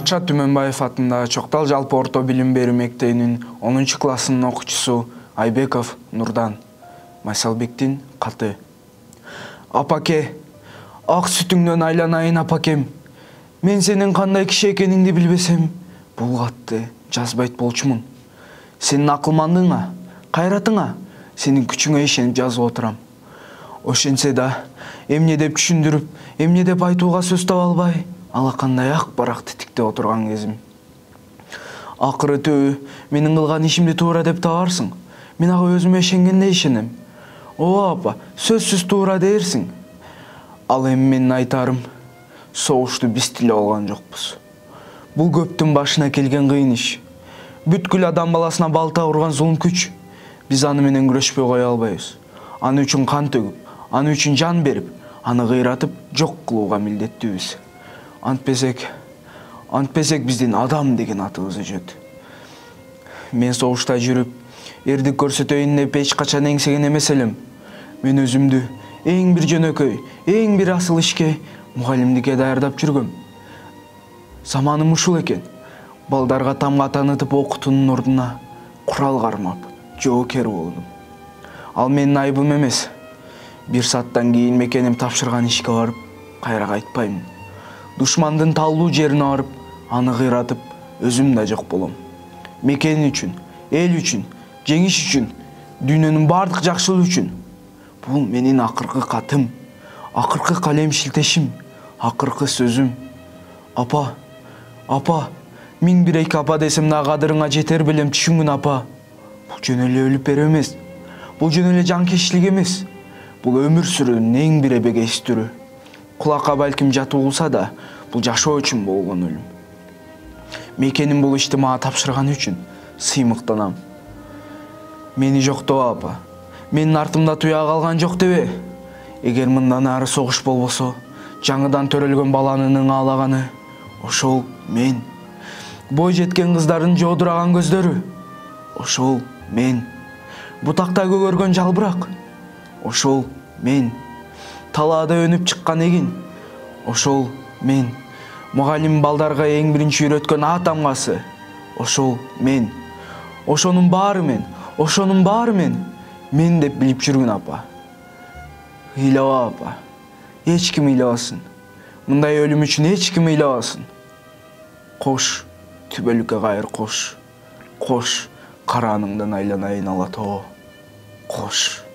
Матчат Түмөнбаев атындагы Чоктал жалпы орто билим берүү мектебинин 10-классынын окуучусу Айбеков Нурдан. Майсалбектин каты. Апаке, ак сүтүңдөн айланайын апакем. Мен сенин кандай киши экениңди билбесем, бул катты жазбайт болчумун. Сенин акылмандыгыңа, кайратыңа, сенин күчүңө ишенип жазып отурам. Ошентсе да, эмне деп түшүндүрүп, эмне деп айтууга сөз таба албай, алакандай ак барак титикте отурган кезим. Акыры түбү, менин кылган ишимди туура деп табарсың. Мен ага өзүмө ишенгендей ишенем. Ооба апа, сөзсүз туура дээрсиң. Ал эми менин айтарым, согушту биз тилеп алган жокпуз. Бул көптүн башына келген кыйын иш. Бүткүл адам баласына балта урган зулум күч. Биз аны менен күрөшпөй кое албайбыз. Аны үчүн кан төгүп, аны үчүн жан берип, аны кыйратып жок кылууга милдеттүүбүз. Антпесек биздин адам деген атыбыз өчөт. Мен согушта жүрүп, эрдик көрсөтөйүн деп эч качан эңсеген эмес элем. Мен өзүмдү эң бир жөнөкөй, эң бир асыл ишке, мугалимдикке даярдап жүргөм. Заманым ушул экен. Балдарга тамга таанытып окутуунун ордуна курал кармап, жоокер болдум. Ал менин айыбым эмес. Бир сааттан кийин мекеним тапшырган ишке барып, кайра кайтпайм. Душмандын талуу жерине барып, аны кыйратып, өзүм да жок болом. Мекен үчүн, эл үчүн, жеңиш үчүн, дүйнөнүн бардык жакшылыгы үчүн. Бул менин акыркы катым, акыркы калем шилтешим, акыркы сөзүм. Апа, 1001 апа десем да кадырыңа жетер белем, түшүнгүн апа. Бул жөн эле өлүп берүү эмес. Бул жөн эле жанкечтилик эмес. Бул өмүр сүрүүнүн эң бир эбегейс түрү. Кулакка балким жатуу болса да, бул жашоо үчүн болгон өлүм. Мекеним бул ишти мага тапшырган үчүн сыймыктанам. Мени жоктоба апа. Менин артымда туя калган жок дебе. Эгер мындан ары согуш болбосо, жаңыдан төрөлгөн баланын аалаганы ошол мен. Бой жеткен кыздардын жоодураган көздөрү ошол мен. Бутакта көгөргөн жалбырак ошол мен. Талаада өнүп чыккан эгин ошол мен. Мугалим балдарга эң биринчи үйрөткөн А тамгасы ошол мен. Ошонун баары мен, мен деп билип жүргүн апа. Ыйлаба апа. Эч ким ыйлабасын. Мындай өлүм үчүн эч ким ыйлабасын. Кош, түбөлүккө кайыр кош. Кош, карааныңдан айланайын ала тоо. Кош.